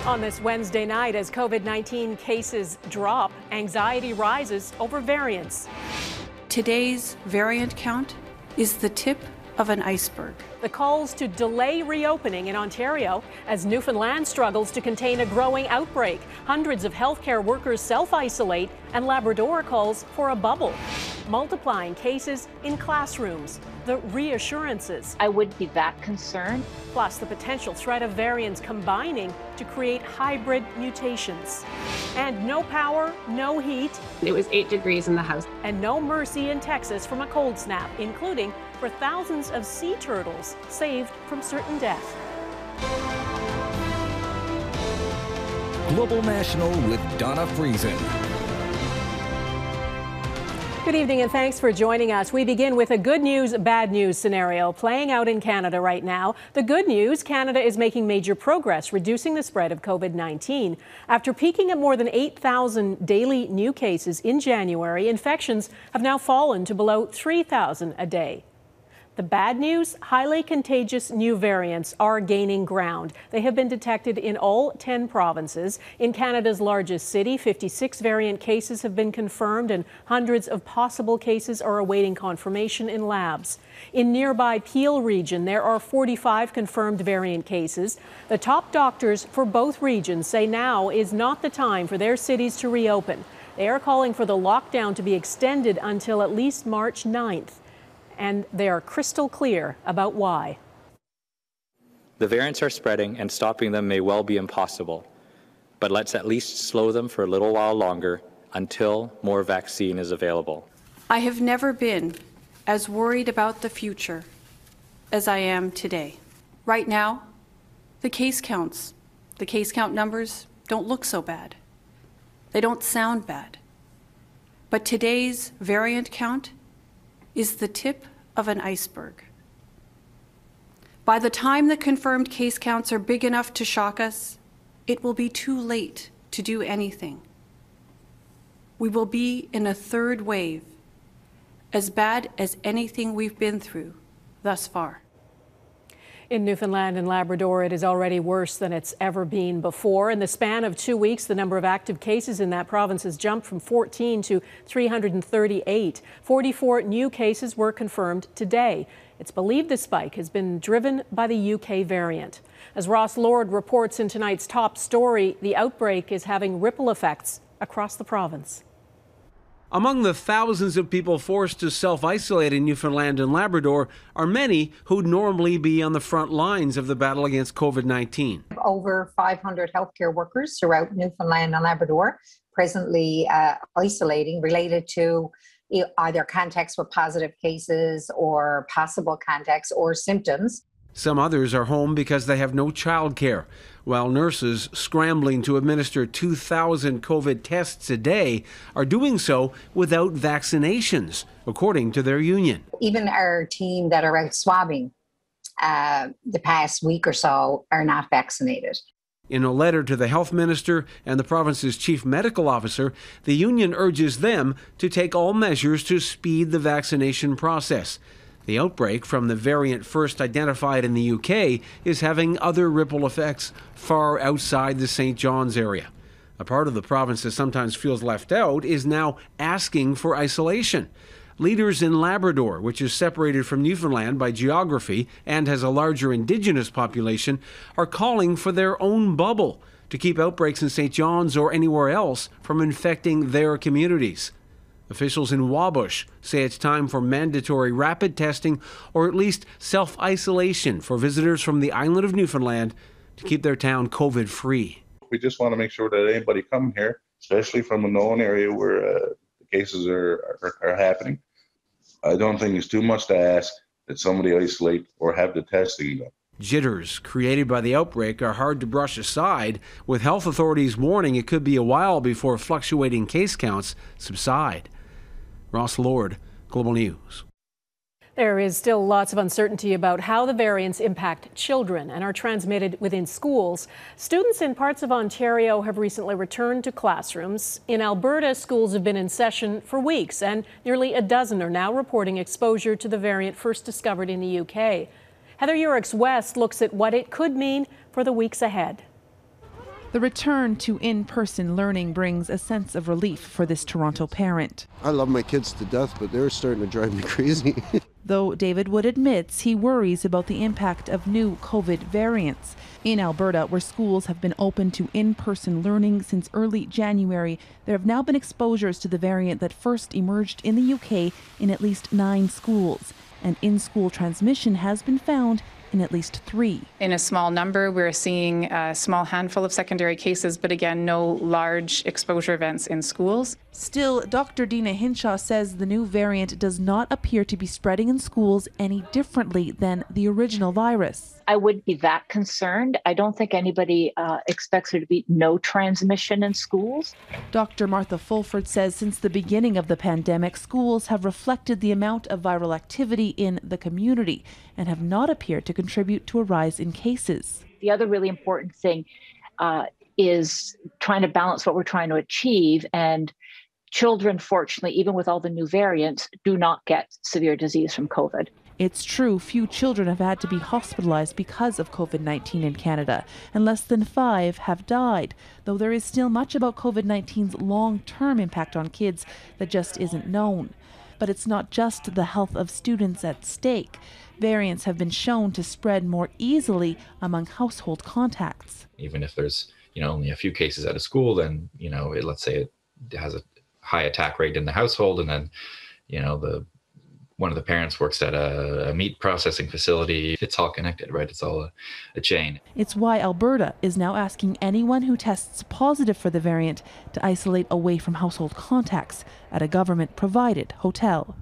On this Wednesday night, as COVID-19 cases drop, anxiety rises over variants. Today's variant count is the tip of an iceberg. The calls to delay reopening in Ontario as Newfoundland struggles to contain a growing outbreak. Hundreds of healthcare workers self-isolate and Labrador calls for a bubble. Multiplying cases in classrooms. The reassurances. I wouldn't be that concerned. Plus the potential threat of variants combining to create hybrid mutations. And no power, no heat. It was 8 degrees in the house. And no mercy in Texas from a cold snap, including for thousands of sea turtles saved from certain death. Global National with Donna Friesen. Good evening and thanks for joining us. We begin with a good news, bad news scenario playing out in Canada right now. The good news, Canada is making major progress reducing the spread of COVID-19. After peaking at more than 8,000 daily new cases in January, infections have now fallen to below 3,000 a day. The bad news, highly contagious new variants are gaining ground. They have been detected in all 10 provinces. In Canada's largest city, 56 variant cases have been confirmed and hundreds of possible cases are awaiting confirmation in labs. In nearby Peel region, there are 45 confirmed variant cases. The top doctors for both regions say now is not the time for their cities to reopen. They are calling for the lockdown to be extended until at least March 9th. And they are crystal clear about why. The variants are spreading and stopping them may well be impossible, but let's at least slow them for a little while longer until more vaccine is available. I have never been as worried about the future as I am today. Right now, the case count numbers don't look so bad. They don't sound bad. But today's variant count is the tip of an iceberg. By the time the confirmed case counts are big enough to shock us, it will be too late to do anything. We will be in a third wave, as bad as anything we've been through thus far. In Newfoundland and Labrador, it is already worse than it's ever been before. In the span of 2 weeks, the number of active cases in that province has jumped from 14 to 338. 44 new cases were confirmed today. It's believed the spike has been driven by the UK variant. As Ross Lord reports in tonight's top story, the outbreak is having ripple effects across the province. Among the thousands of people forced to self-isolate in Newfoundland and Labrador are many who'd normally be on the front lines of the battle against COVID-19. Over 500 healthcare workers throughout Newfoundland and Labrador presently isolating related to either contacts with positive cases or possible contacts or symptoms. Some others are home because they have no childcare, while nurses scrambling to administer 2,000 COVID tests a day are doing so without vaccinations, according to their union. Even our team that are out swabbing the past week or so are not vaccinated. In a letter to the health minister and the province's chief medical officer, the union urges them to take all measures to speed the vaccination process. The outbreak from the variant first identified in the UK is having other ripple effects far outside the St. John's area. A part of the province that sometimes feels left out is now asking for isolation. Leaders in Labrador, which is separated from Newfoundland by geography and has a larger Indigenous population, are calling for their own bubble to keep outbreaks in St. John's or anywhere else from infecting their communities. Officials in Wabush say it's time for mandatory rapid testing or at least self-isolation for visitors from the island of Newfoundland to keep their town COVID-free. We just want to make sure that anybody come here, especially from a known area where the cases are happening. I don't think it's too much to ask that somebody isolate or have the testing done. Jitters created by the outbreak are hard to brush aside, with health authorities warning it could be a while before fluctuating case counts subside. Ross Lord, Global News. There is still lots of uncertainty about how the variants impact children and are transmitted within schools. Students in parts of Ontario have recently returned to classrooms. In Alberta, schools have been in session for weeks, and nearly a dozen are now reporting exposure to the variant first discovered in the UK. Heather Yourex-West looks at what it could mean for the weeks ahead. The return to in-person learning brings a sense of relief for this Toronto parent. I love my kids to death, but they're starting to drive me crazy. Though David Wood admits he worries about the impact of new COVID variants. In Alberta, where schools have been open to in-person learning since early January, there have now been exposures to the variant that first emerged in the UK in at least 9 schools. And in-school transmission has been found in at least 3. In a small number, we're seeing a small handful of secondary cases, but again, no large exposure events in schools. Still, Dr. Dina Hinshaw says the new variant does not appear to be spreading in schools any differently than the original virus. I wouldn't be that concerned. I don't think anybody expects there to be no transmission in schools. Dr. Martha Fulford says since the beginning of the pandemic, schools have reflected the amount of viral activity in the community and have not appeared to contribute to a rise in cases. The other really important thing is trying to balance what we're trying to achieve. And children, fortunately, even with all the new variants, do not get severe disease from COVID. It's true, few children have had to be hospitalized because of COVID-19 in Canada, and less than 5 have died, though there is still much about COVID-19's long-term impact on kids that just isn't known. But it's not just the health of students at stake. Variants have been shown to spread more easily among household contacts. Even if there's, only a few cases at a school, then, let's say it has a high attack rate in the household, and then, one of the parents works at a meat processing facility. It's all connected, right? It's all a chain. It's why Alberta is now asking anyone who tests positive for the variant to isolate away from household contacts at a government-provided hotel.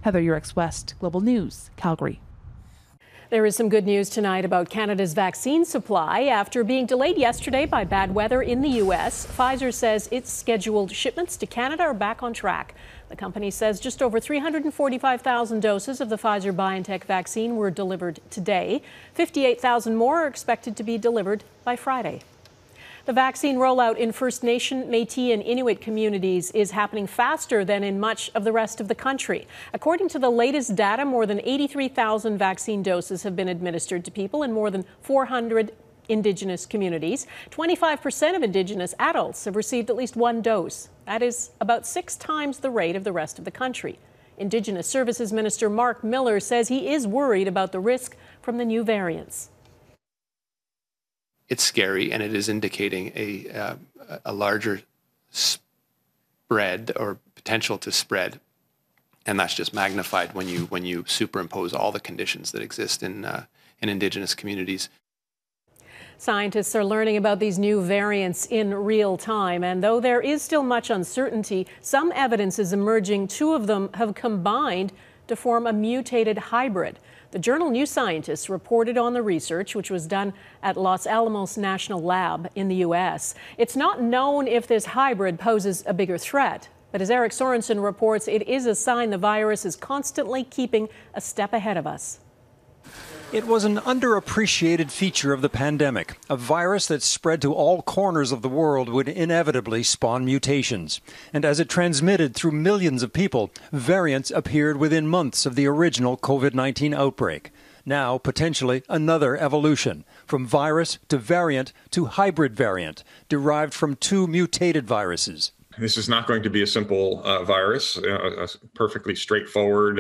Heather Yourex-West, Global News, Calgary. There is some good news tonight about Canada's vaccine supply. After being delayed yesterday by bad weather in the U.S., Pfizer says its scheduled shipments to Canada are back on track. The company says just over 345,000 doses of the Pfizer-BioNTech vaccine were delivered today. 58,000 more are expected to be delivered by Friday. The vaccine rollout in First Nation, Métis and Inuit communities is happening faster than in much of the rest of the country. According to the latest data, more than 83,000 vaccine doses have been administered to people in more than 400 Indigenous communities. 25% of Indigenous adults have received at least 1 dose. That is about 6 times the rate of the rest of the country. Indigenous Services Minister Mark Miller says he is worried about the risk from the new variants. It's scary, and it is indicating a larger spread or potential to spread, and that's just magnified when you superimpose all the conditions that exist in Indigenous communities. Scientists are learning about these new variants in real time, and though there is still much uncertainty, some evidence is emerging 2 of them have combined to form a mutated hybrid. The journal New Scientist reported on the research, which was done at Los Alamos National Lab in the U.S. It's not known if this hybrid poses a bigger threat, but as Eric Sorensen reports, it is a sign the virus is constantly keeping a step ahead of us. It was an underappreciated feature of the pandemic. A virus that spread to all corners of the world would inevitably spawn mutations. And as it transmitted through millions of people, variants appeared within months of the original COVID-19 outbreak. Now, potentially, another evolution, from virus to variant to hybrid variant, derived from 2 mutated viruses. This is not going to be a simple virus, a perfectly straightforward,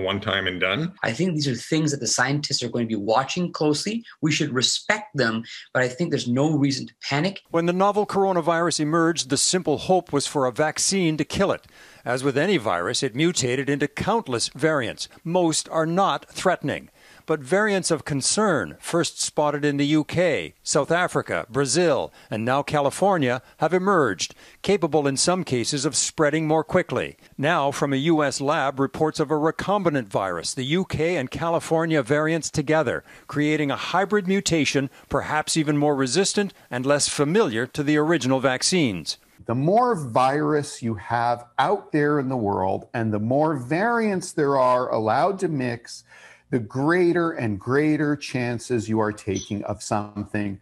one time and done. I think these are things that the scientists are going to be watching closely. We should respect them, but I think there's no reason to panic. When the novel coronavirus emerged, the simple hope was for a vaccine to kill it. As with any virus, it mutated into countless variants. Most are not threatening. But variants of concern, first spotted in the UK, South Africa, Brazil, and now California, have emerged, capable in some cases of spreading more quickly. Now, from a U.S. lab, reports of a recombinant virus, the UK and California variants together, creating a hybrid mutation, perhaps even more resistant and less familiar to the original vaccines. The more virus you have out there in the world, and the more variants there are allowed to mix, the greater and greater chances you are taking of something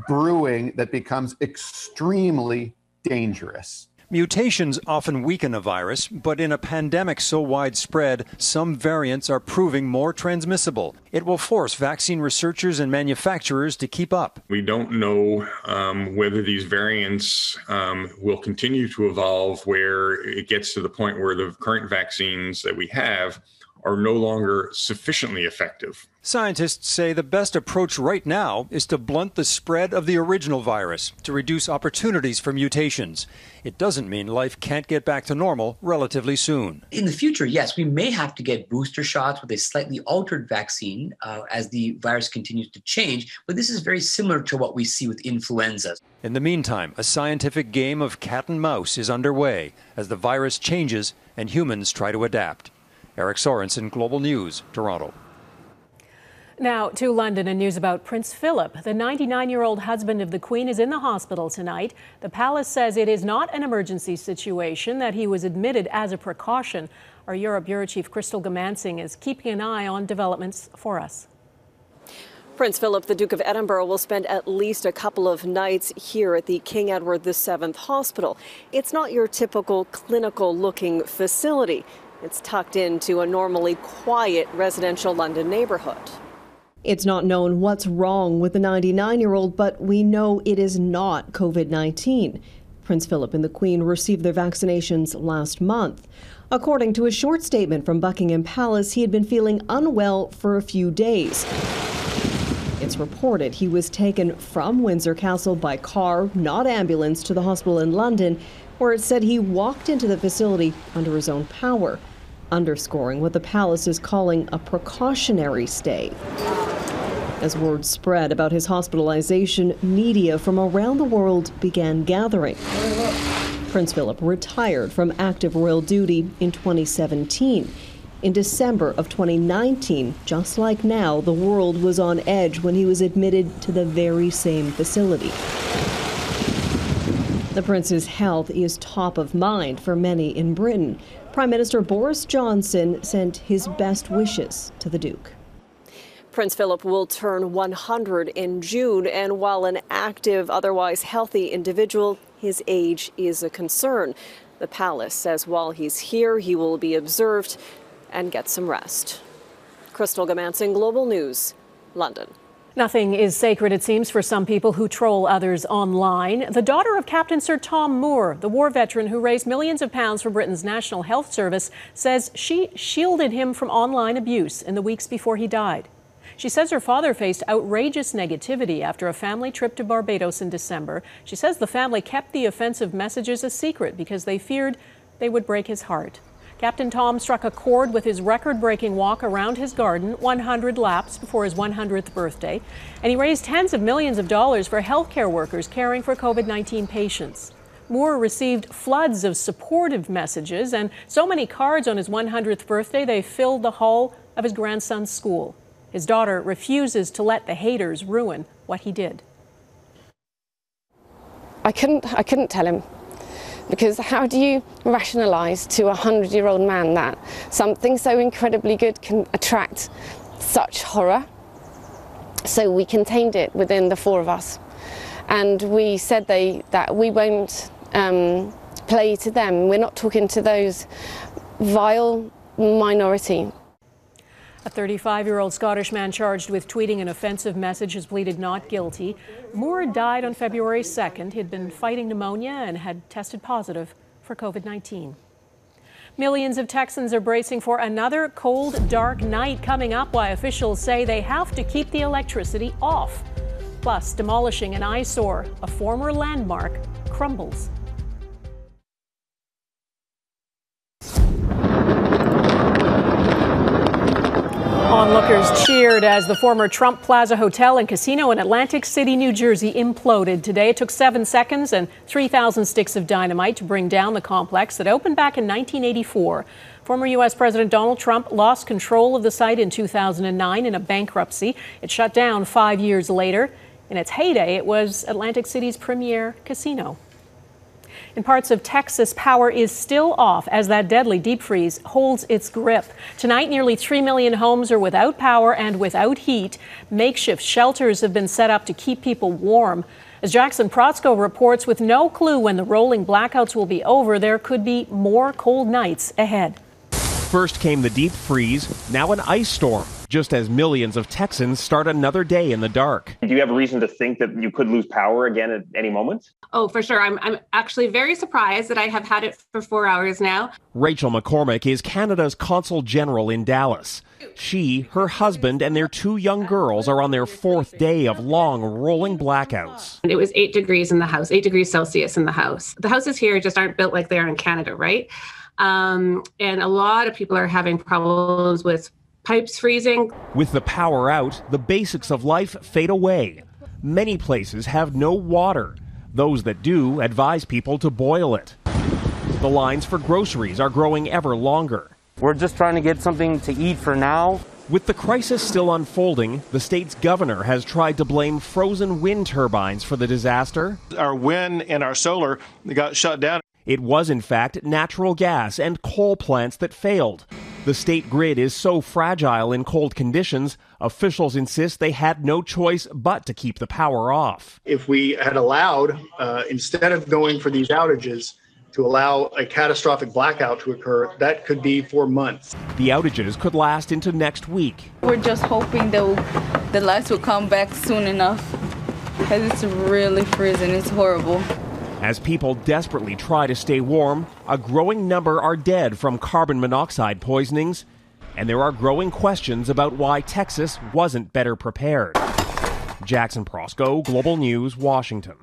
brewing that becomes extremely dangerous. Mutations often weaken a virus, but in a pandemic so widespread, some variants are proving more transmissible. It will force vaccine researchers and manufacturers to keep up. We don't know whether these variants will continue to evolve where it gets to the point where the current vaccines that we have are no longer sufficiently effective. Scientists say the best approach right now is to blunt the spread of the original virus to reduce opportunities for mutations. It doesn't mean life can't get back to normal relatively soon. In the future, yes, we may have to get booster shots with a slightly altered vaccine as the virus continues to change, but this is very similar to what we see with influenza. In the meantime, a scientific game of cat and mouse is underway as the virus changes and humans try to adapt. Eric Sorensen, Global News, Toronto. Now to London and news about Prince Philip. The 99-year-old husband of the Queen is in the hospital tonight. The palace says it is not an emergency situation, that he was admitted as a precaution. Our Europe Bureau Chief Crystal Gamansing is keeping an eye on developments for us. Prince Philip, the Duke of Edinburgh, will spend at least a couple of nights here at the King Edward VII Hospital. It's not your typical clinical-looking facility. It's tucked into a normally quiet residential London neighborhood. It's not known what's wrong with the 99-year-old, but we know it is not COVID-19. Prince Philip and the Queen received their vaccinations last month. According to a short statement from Buckingham Palace, he had been feeling unwell for a few days. It's reported he was taken from Windsor Castle by car, not ambulance, to the hospital in London, where it said he walked into the facility under his own power, underscoring what the palace is calling a precautionary stay. As word spread about his hospitalization, media from around the world began gathering. Prince Philip retired from active royal duty in 2017. In December of 2019, just like now, the world was on edge when he was admitted to the very same facility. The prince's health is top of mind for many in Britain. Prime Minister Boris Johnson sent his best wishes to the Duke. Prince Philip will turn 100 in June, and while an active, otherwise healthy individual, his age is a concern. The palace says while he's here, he will be observed and get some rest. Crystal Gamansing, Global News, London. Nothing is sacred, it seems, for some people who troll others online. The daughter of Captain Sir Tom Moore, the war veteran who raised millions of pounds for Britain's National Health Service, says she shielded him from online abuse in the weeks before he died. She says her father faced outrageous negativity after a family trip to Barbados in December. She says the family kept the offensive messages a secret because they feared they would break his heart. Captain Tom struck a chord with his record-breaking walk around his garden 100 laps before his 100th birthday, and he raised tens of millions of dollars for healthcare workers caring for COVID-19 patients. Moore received floods of supportive messages and so many cards on his 100th birthday they filled the hall of his grandson's school. His daughter refuses to let the haters ruin what he did. I couldn't tell him. Because how do you rationalise to a 100-year-old man that something so incredibly good can attract such horror? So we contained it within the four of us. And we said that we won't play to them. We're not talking to those vile minority. A 35-year-old Scottish man charged with tweeting an offensive message has pleaded not guilty. Moore died on February 2nd. He'd been fighting pneumonia and had tested positive for COVID-19. Millions of Texans are bracing for another cold, dark night coming up, while officials say they have to keep the electricity off. Plus, demolishing an eyesore, a former landmark, crumbles. Onlookers cheered as the former Trump Plaza Hotel and Casino in Atlantic City, New Jersey imploded today. It took 7 seconds and 3,000 sticks of dynamite to bring down the complex that opened back in 1984. Former U.S. President Donald Trump lost control of the site in 2009 in a bankruptcy. It shut down 5 years later. In its heyday, it was Atlantic City's premier casino. In parts of Texas, power is still off as that deadly deep freeze holds its grip. Tonight, nearly 3 million homes are without power and without heat. Makeshift shelters have been set up to keep people warm. As Jackson Protzko reports, with no clue when the rolling blackouts will be over, there could be more cold nights ahead. First came the deep freeze, now an ice storm, just as millions of Texans start another day in the dark. Do you have a reason to think that you could lose power again at any moment? Oh, for sure. I'm actually very surprised that I have had it for 4 hours now. Rachel McCormick is Canada's Consul General in Dallas. She, her husband, and their 2 young girls are on their 4th day of long, rolling blackouts. It was 8 degrees in the house, 8 degrees Celsius in the house. The houses here just aren't built like they are in Canada, right? And a lot of people are having problems with pipes freezing. With the power out, the basics of life fade away. Many places have no water. Those that do advise people to boil it. The lines for groceries are growing ever longer. We're just trying to get something to eat for now. With the crisis still unfolding, the state's governor has tried to blame frozen wind turbines for the disaster. Our wind and our solar got shut down. It was, in fact, natural gas and coal plants that failed. The state grid is so fragile in cold conditions, officials insist they had no choice but to keep the power off. If we had allowed, instead of going for these outages, to allow a catastrophic blackout to occur, that could be for months. The outages could last into next week. We're just hoping that the lights will come back soon enough, because it's really freezing. It's horrible. As people desperately try to stay warm, a growing number are dead from carbon monoxide poisonings, and there are growing questions about why Texas wasn't better prepared. Jackson Protzko, Global News, Washington.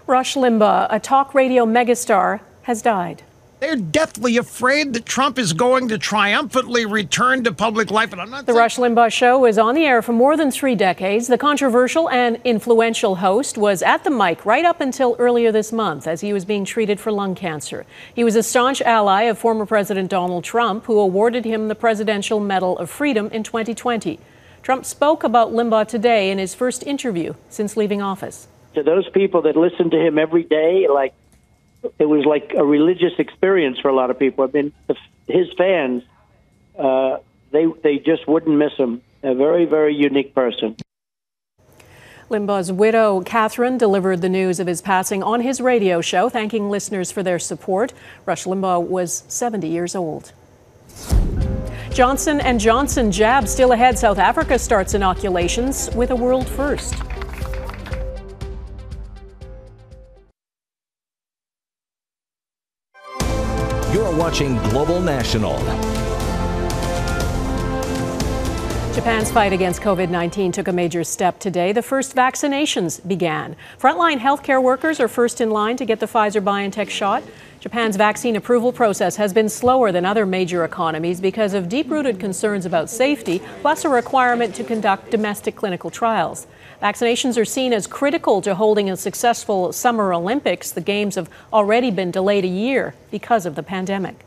Rush Limbaugh, a talk radio megastar, has died. They're deathly afraid that Trump is going to triumphantly return to public life. And I'm not The Rush Limbaugh Show was on the air for more than 3 decades. The controversial and influential host was at the mic right up until earlier this month as he was being treated for lung cancer. He was a staunch ally of former President Donald Trump, who awarded him the Presidential Medal of Freedom in 2020. Trump spoke about Limbaugh today in his first interview since leaving office. To those people that listen to him every day, it was like a religious experience for a lot of people. I mean, his fans, they just wouldn't miss him. A very, very unique person. Limbaugh's widow, Catherine, delivered the news of his passing on his radio show, thanking listeners for their support. Rush Limbaugh was 70 years old. Johnson & Johnson jab still ahead. South Africa starts inoculations with a world first. You're watching Global National. Japan's fight against COVID-19 took a major step today. The first vaccinations began. Frontline healthcare workers are first in line to get the Pfizer-BioNTech shot. Japan's vaccine approval process has been slower than other major economies because of deep-rooted concerns about safety, plus a requirement to conduct domestic clinical trials. Vaccinations are seen as critical to holding a successful Summer Olympics. The Games have already been delayed a year because of the pandemic.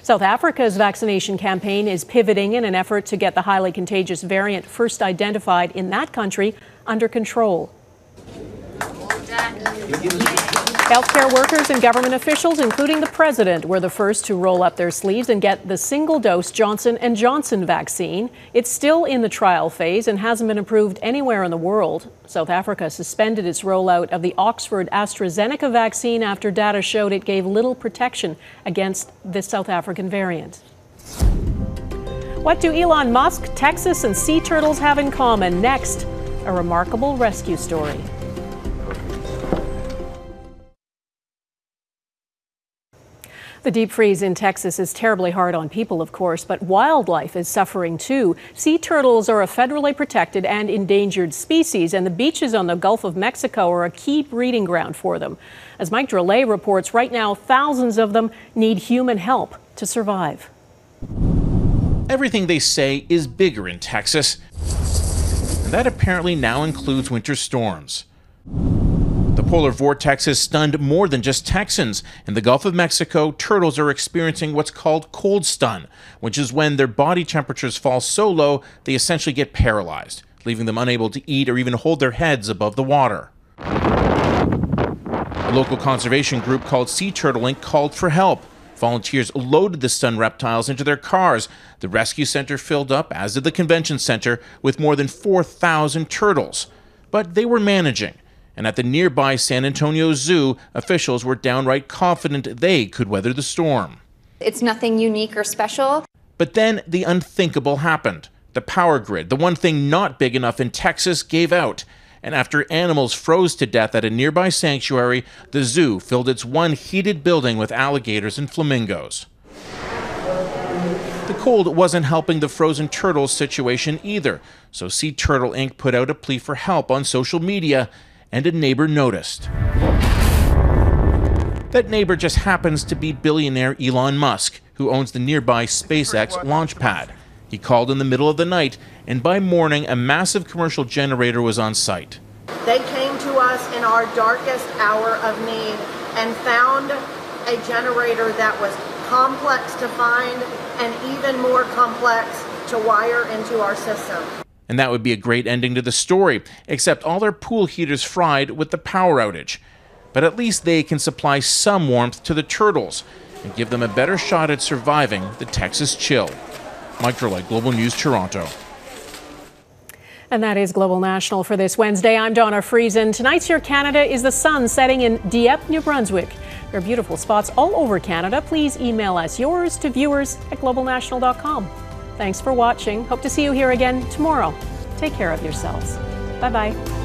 South Africa's vaccination campaign is pivoting in an effort to get the highly contagious variant first identified in that country under control. Healthcare workers and government officials, including the president, were the first to roll up their sleeves and get the single-dose Johnson & Johnson vaccine. It's still in the trial phase and hasn't been approved anywhere in the world. South Africa suspended its rollout of the Oxford AstraZeneca vaccine after data showed it gave little protection against this South African variant. What do Elon Musk, Texas, and sea turtles have in common? Next, a remarkable rescue story. The deep freeze in Texas is terribly hard on people, of course, but wildlife is suffering too. Sea turtles are a federally protected and endangered species, and the beaches on the Gulf of Mexico are a key breeding ground for them. As Mike Drolet reports, right now thousands of them need human help to survive. Everything they say is bigger in Texas, and that apparently now includes winter storms. The polar vortex has stunned more than just Texans. In the Gulf of Mexico, turtles are experiencing what's called cold stun, which is when their body temperatures fall so low they essentially get paralyzed, leaving them unable to eat or even hold their heads above the water. A local conservation group called Sea Turtle Inc. called for help. Volunteers loaded the stunned reptiles into their cars. The rescue center filled up, as did the convention center, with more than 4,000 turtles. But they were managing. And at the nearby San Antonio Zoo, officials were downright confident they could weather the storm. It's nothing unique or special. But then the unthinkable happened. The power grid, the one thing not big enough in Texas, gave out. And after animals froze to death at a nearby sanctuary, the zoo filled its one heated building with alligators and flamingos. The cold wasn't helping the frozen turtles situation either, so Sea Turtle Inc. put out a plea for help on social media, and a neighbor noticed. That neighbor just happens to be billionaire Elon Musk, who owns the nearby SpaceX launch pad. He called in the middle of the night, and by morning, a massive commercial generator was on site. They came to us in our darkest hour of need and found a generator that was complex to find and even more complex to wire into our system. And that would be a great ending to the story, except all their pool heaters fried with the power outage. But at least they can supply some warmth to the turtles and give them a better shot at surviving the Texas chill. Mike Drolite, Global News, Toronto. And that is Global National for this Wednesday. I'm Donna Friesen. Tonight's Your Canada is the sun setting in Dieppe, New Brunswick. There are beautiful spots all over Canada. Please email us yours to viewers@globalnational.com. Thanks for watching. Hope to see you here again tomorrow. Take care of yourselves. Bye-bye.